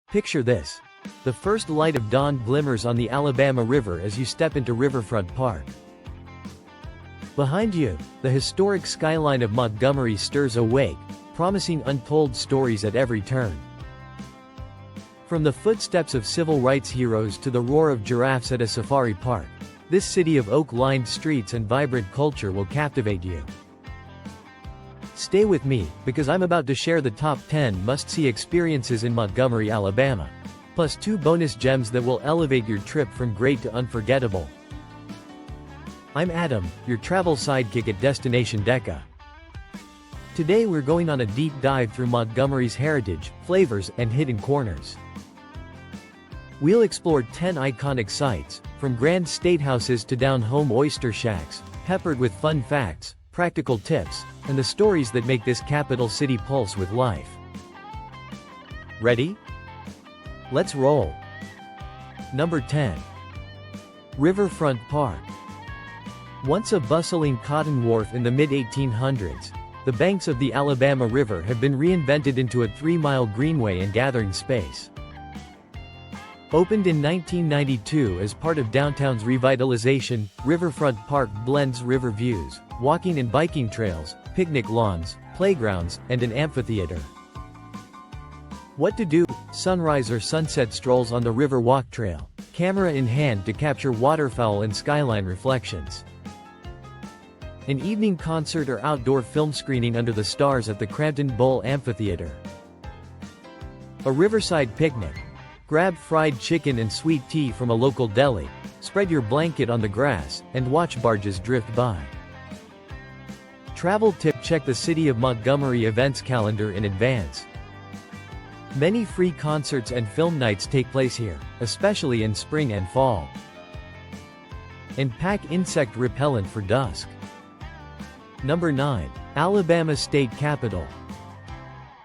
Picture this. The first light of dawn glimmers on the Alabama River as you step into Riverfront Park. Behind you, the historic skyline of Montgomery stirs awake, promising untold stories at every turn. From the footsteps of civil rights heroes to the roar of giraffes at a safari park, this city of oak-lined streets and vibrant culture will captivate you. Stay with me, because I'm about to share the top 10 must-see experiences in Montgomery, Alabama, plus 2 bonus gems that will elevate your trip from great to unforgettable. I'm Adam, your travel sidekick at Destination Deca. Today we're going on a deep dive through Montgomery's heritage, flavors, and hidden corners. We'll explore 10 iconic sites, from grand statehouses to down-home oyster shacks, peppered with fun facts, practical tips, and the stories that make this capital city pulse with life. Ready? Let's roll. Number 10. Riverfront Park. Once a bustling cotton wharf in the mid-1800s, the banks of the Alabama River have been reinvented into a 3-mile greenway and gathering space. Opened in 1992 as part of downtown's revitalization, Riverfront Park blends river views, walking and biking trails, picnic lawns, playgrounds, and an amphitheater. What to do? Sunrise or sunset strolls on the River Walk Trail, camera in hand to capture waterfowl and skyline reflections. An evening concert or outdoor film screening under the stars at the Crampton Bowl Amphitheater. A riverside picnic. Grab fried chicken and sweet tea from a local deli, spread your blanket on the grass, and watch barges drift by. Travel tip: check the City of Montgomery events calendar in advance. Many free concerts and film nights take place here, especially in spring and fall. And pack insect repellent for dusk. Number 9. Alabama State Capitol.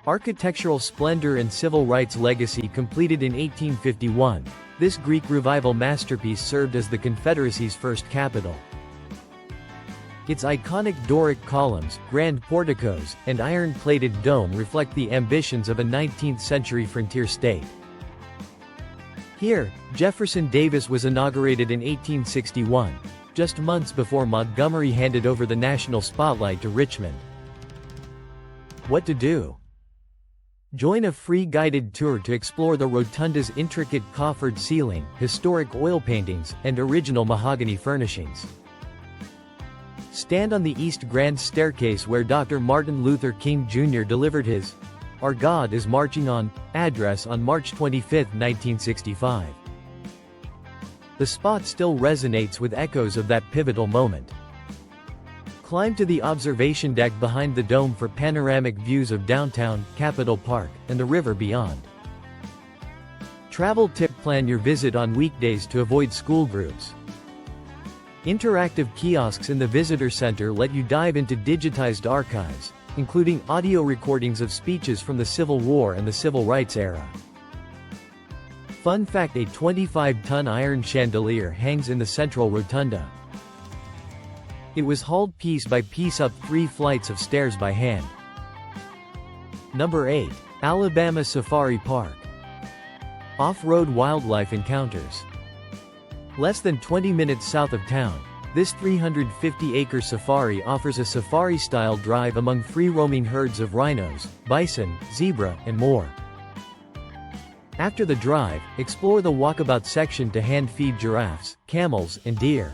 Architectural splendor and civil rights legacy. Completed in 1851, this Greek Revival masterpiece served as the Confederacy's first capital. Its iconic Doric columns, grand porticos, and iron-plated dome reflect the ambitions of a 19th-century frontier state. Here, Jefferson Davis was inaugurated in 1861, just months before Montgomery handed over the national spotlight to Richmond. What to do? Join a free guided tour to explore the rotunda's intricate coffered ceiling, historic oil paintings, and original mahogany furnishings. Stand on the East Grand Staircase where Dr. Martin Luther King Jr. delivered his "Our God is Marching On" address on March 25, 1965. The spot still resonates with echoes of that pivotal moment. Climb to the observation deck behind the dome for panoramic views of downtown, Capitol Park, and the river beyond. Travel tip: plan your visit on weekdays to avoid school groups. Interactive kiosks in the visitor center let you dive into digitized archives, including audio recordings of speeches from the Civil War and the Civil Rights era. Fun fact: a 25-ton iron chandelier hangs in the central rotunda. It was hauled piece by piece up 3 flights of stairs by hand. Number 8. Alabama Safari Park. Off-road wildlife encounters. Less than 20 minutes south of town, this 350-acre safari offers a safari-style drive among free-roaming herds of rhinos, bison, zebra, and more. After the drive, explore the walkabout section to hand-feed giraffes, camels, and deer.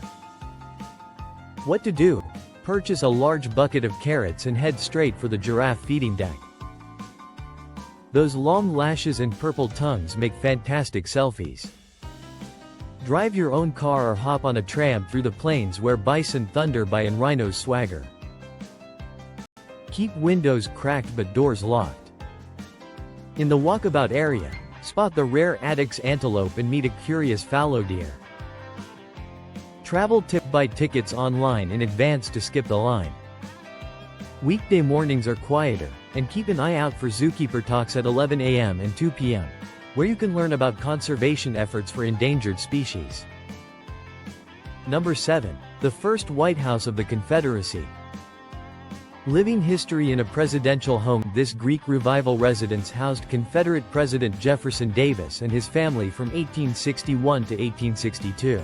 What to do? Purchase a large bucket of carrots and head straight for the giraffe feeding deck. Those long lashes and purple tongues make fantastic selfies. Drive your own car or hop on a tram through the plains where bison thunder by and rhinos swagger. Keep windows cracked but doors locked. In the walkabout area, spot the rare Addicks antelope and meet a curious fallow deer. Travel tip: buy tickets online in advance to skip the line. Weekday mornings are quieter, and keep an eye out for zookeeper talks at 11 a.m. and 2 p.m., where you can learn about conservation efforts for endangered species. Number 7. The first White House of the Confederacy. Living history in a presidential home. This Greek Revival residence housed Confederate President Jefferson Davis and his family from 1861 to 1862.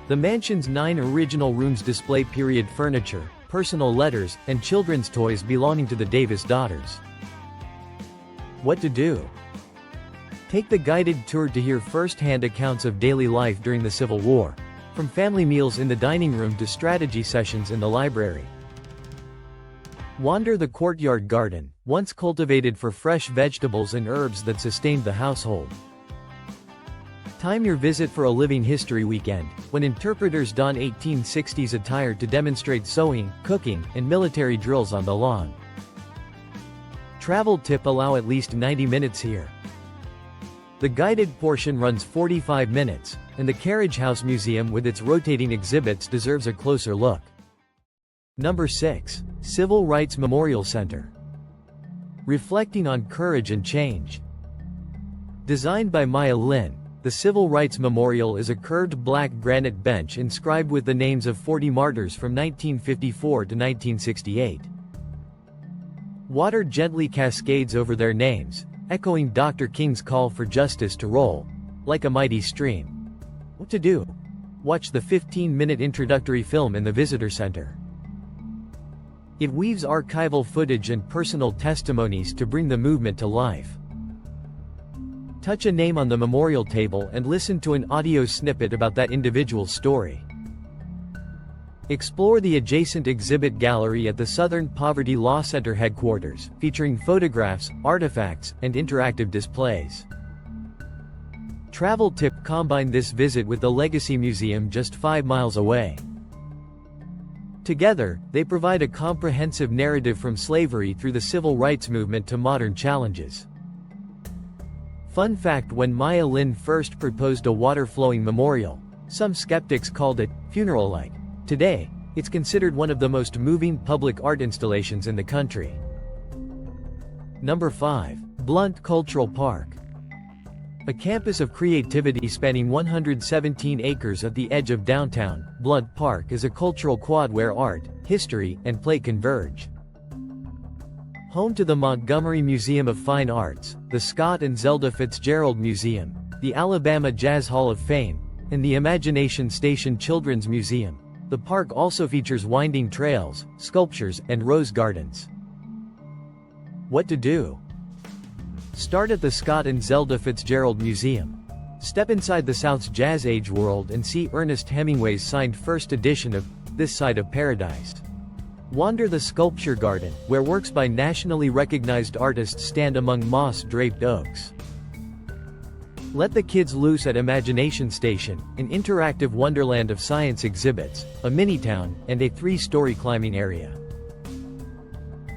The mansion's 9 original rooms display period furniture, personal letters, and children's toys belonging to the Davis daughters. What to do? Take the guided tour to hear first-hand accounts of daily life during the Civil War, from family meals in the dining room to strategy sessions in the library. Wander the courtyard garden, once cultivated for fresh vegetables and herbs that sustained the household. Time your visit for a living history weekend, when interpreters don 1860s attire to demonstrate sewing, cooking, and military drills on the lawn. Travel tip: allow at least 90 minutes here. The guided portion runs 45 minutes, and the Carriage House Museum with its rotating exhibits deserves a closer look. Number 6. Civil Rights Memorial Center. Reflecting on courage and change. Designed by Maya Lin, the Civil Rights Memorial is a curved black granite bench inscribed with the names of 40 martyrs from 1954 to 1968. Water gently cascades over their names, echoing Dr. King's call for justice to roll like a mighty stream. What to do? Watch the 15-minute introductory film in the visitor center. It weaves archival footage and personal testimonies to bring the movement to life. Touch a name on the memorial table and listen to an audio snippet about that individual's story. Explore the adjacent exhibit gallery at the Southern Poverty Law Center headquarters, featuring photographs, artifacts, and interactive displays. Travel tip: combine this visit with the Legacy Museum just 5 miles away. Together, they provide a comprehensive narrative from slavery through the civil rights movement to modern challenges. Fun fact: when Maya Lin first proposed a water-flowing memorial, some skeptics called it funeral-like. Today, it's considered one of the most moving public art installations in the country. Number 5. Blount Cultural Park. A campus of creativity spanning 117 acres at the edge of downtown, Blount Park is a cultural quad where art, history, and play converge. Home to the Montgomery Museum of Fine Arts, the Scott and Zelda Fitzgerald Museum, the Alabama Jazz Hall of Fame, and the Imagination Station Children's Museum, the park also features winding trails, sculptures, and rose gardens. What to do? Start at the Scott and Zelda Fitzgerald Museum. Step inside the South's Jazz Age world and see Ernest Hemingway's signed first edition of This Side of Paradise. Wander the Sculpture Garden, where works by nationally recognized artists stand among moss-draped oaks. Let the kids loose at Imagination Station, an interactive wonderland of science exhibits, a mini-town, and a 3-story climbing area.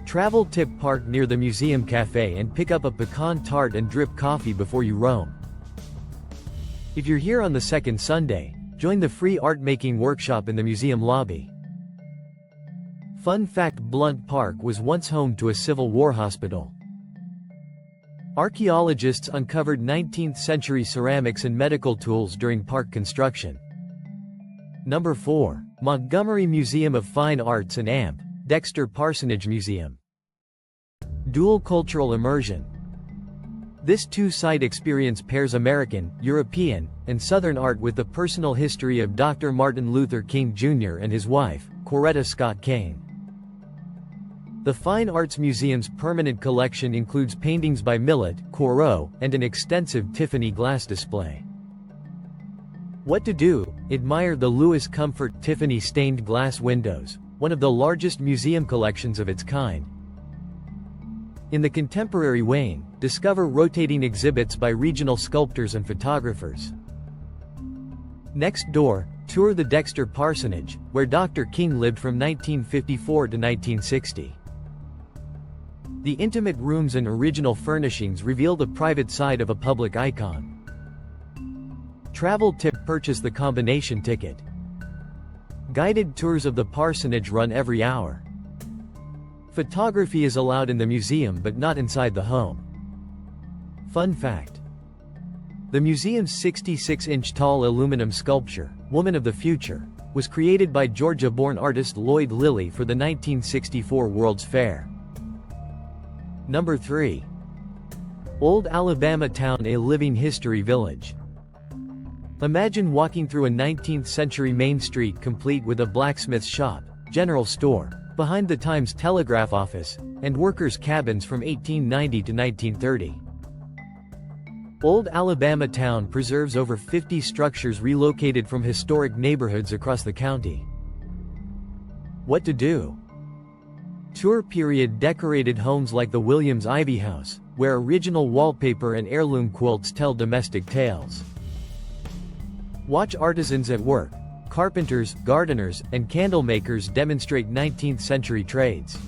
Travel tip: park near the museum cafe and pick up a pecan tart and drip coffee before you roam. If you're here on the second Sunday, join the free art-making workshop in the museum lobby. Fun fact: Blount Park was once home to a Civil War hospital. Archaeologists uncovered 19th-century ceramics and medical tools during park construction. Number 4. Montgomery Museum of Fine Arts and AMP, Dexter Parsonage Museum. Dual cultural immersion. This two-site experience pairs American, European, and Southern art with the personal history of Dr. Martin Luther King Jr. and his wife, Coretta Scott King. The Fine Arts Museum's permanent collection includes paintings by Millet, Corot, and an extensive Tiffany glass display. What to do? Admire the Louis Comfort Tiffany stained glass windows, one of the largest museum collections of its kind. In the contemporary vein, discover rotating exhibits by regional sculptors and photographers. Next door, tour the Dexter Parsonage, where Dr. King lived from 1954 to 1960. The intimate rooms and original furnishings reveal the private side of a public icon. Travel tip: purchase the combination ticket. Guided tours of the parsonage run every hour. Photography is allowed in the museum but not inside the home. Fun fact: the museum's 66-inch tall aluminum sculpture, Woman of the Future, was created by Georgia-born artist Lloyd Lilly for the 1964 World's Fair. Number 3. Old Alabama Town, a living history village. Imagine walking through a 19th-century main street complete with a blacksmith's shop, general store, behind the Times telegraph office, and workers' cabins from 1890 to 1930. Old Alabama Town preserves over 50 structures relocated from historic neighborhoods across the county. What to do? Tour period decorated homes like the Williams Ivy House, where original wallpaper and heirloom quilts tell domestic tales. Watch artisans at work. Carpenters, gardeners, and candle makers demonstrate 19th-century trades.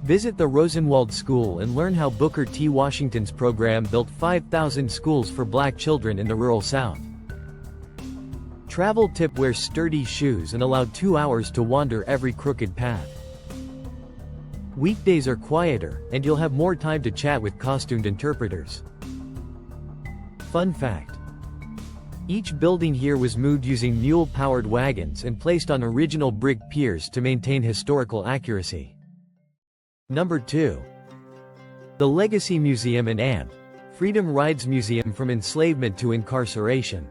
Visit the Rosenwald School and learn how Booker T. Washington's program built 5,000 schools for black children in the rural South. Travel tip: wear sturdy shoes and allow 2 hours to wander every crooked path. Weekdays are quieter, and you'll have more time to chat with costumed interpreters. Fun fact: each building here was moved using mule-powered wagons and placed on original brick piers to maintain historical accuracy. Number 2. The Legacy Museum in AMP. Freedom Rides Museum from Enslavement to Incarceration.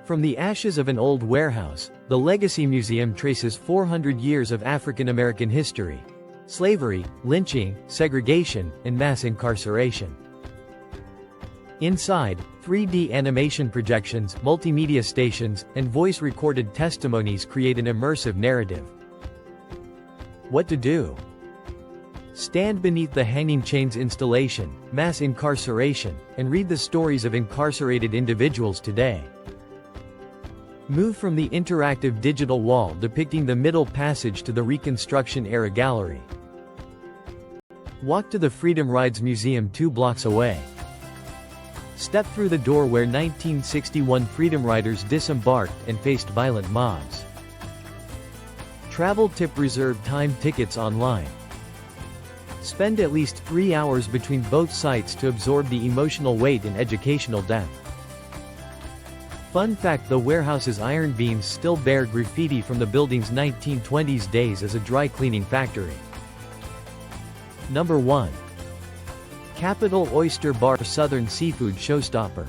From the ashes of an old warehouse, the Legacy Museum traces 400 years of African American history, slavery, lynching, segregation, and mass incarceration. Inside, 3D animation projections, multimedia stations, and voice-recorded testimonies create an immersive narrative. What to do? Stand beneath the hanging chains installation, mass incarceration, and read the stories of incarcerated individuals today. Move from the interactive digital wall depicting the Middle Passage to the Reconstruction-era gallery. Walk to the Freedom Rides Museum 2 blocks away. Step through the door where 1961 Freedom Riders disembarked and faced violent mobs. Travel tip: reserve time tickets online. Spend at least 3 hours between both sites to absorb the emotional weight and educational depth. Fun fact: the warehouse's iron beams still bear graffiti from the building's 1920s days as a dry cleaning factory. Number 1. Capital Oyster Bar, Southern seafood showstopper.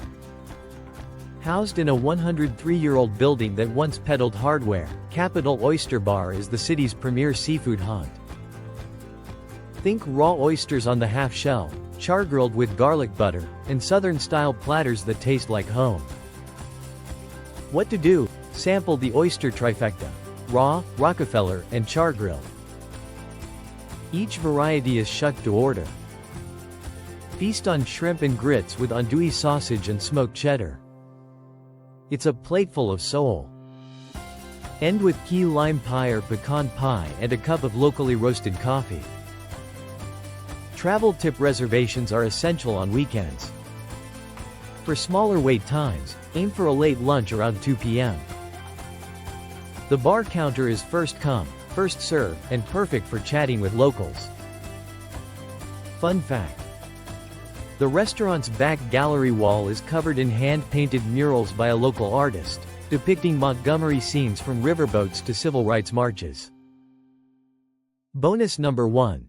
Housed in a 103-year-old building that once peddled hardware, Capital Oyster Bar is the city's premier seafood haunt. Think raw oysters on the half-shell, char-grilled with garlic butter, and Southern-style platters that taste like home. What to do? Sample the oyster trifecta: raw, Rockefeller, and char-grilled. Each variety is shucked to order. Feast on shrimp and grits with andouille sausage and smoked cheddar. It's a plateful of soul. End with key lime pie or pecan pie and a cup of locally roasted coffee. Travel tip: reservations are essential on weekends. For smaller wait times, aim for a late lunch around 2 p.m. The bar counter is first come, first serve, and perfect for chatting with locals. Fun fact: the restaurant's back gallery wall is covered in hand-painted murals by a local artist, depicting Montgomery scenes from riverboats to civil rights marches. Bonus number 1.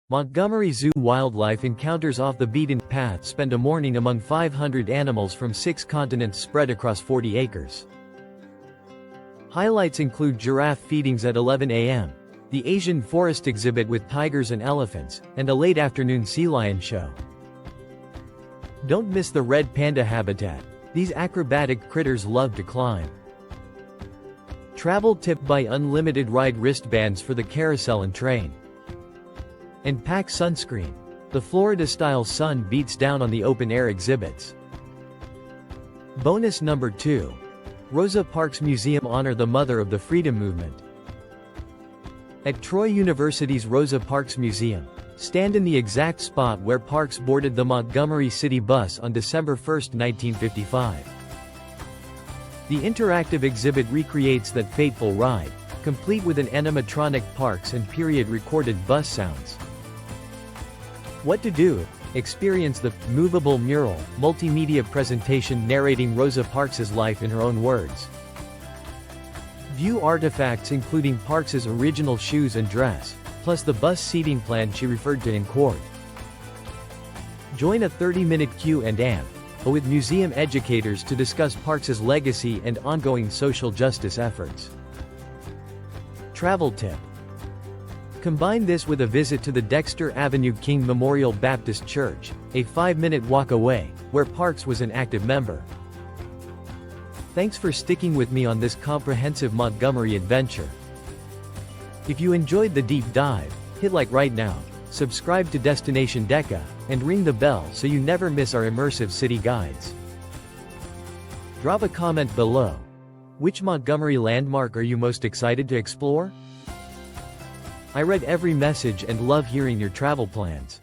Montgomery Zoo wildlife encounters. Off the beaten path, spend a morning among 500 animals from 6 continents spread across 40 acres. Highlights include giraffe feedings at 11 a.m., the Asian forest exhibit with tigers and elephants, and a late afternoon sea lion show. Don't miss the red panda habitat. These acrobatic critters love to climb. Travel tip: buy unlimited ride wristbands for the carousel and train. And pack sunscreen. The Florida-style sun beats down on the open-air exhibits. Bonus number 2. Rosa Parks Museum. Honor the mother of the freedom movement. At Troy University's Rosa Parks Museum, stand in the exact spot where Parks boarded the Montgomery City bus on December 1, 1955. The interactive exhibit recreates that fateful ride, complete with an animatronic Parks and period-recorded bus sounds. What to do? Experience the movable mural, multimedia presentation narrating Rosa Parks's life in her own words. View artifacts including Parks' original shoes and dress, plus the bus seating plan she referred to in court. Join a 30-minute Q&A with museum educators to discuss Parks' legacy and ongoing social justice efforts. Travel tip. Combine this with a visit to the Dexter Avenue King Memorial Baptist Church, a 5-minute walk away, where Parks was an active member. Thanks for sticking with me on this comprehensive Montgomery adventure. If you enjoyed the deep dive, hit like right now, subscribe to Destination Deca, and ring the bell so you never miss our immersive city guides. Drop a comment below. Which Montgomery landmark are you most excited to explore? I read every message and love hearing your travel plans.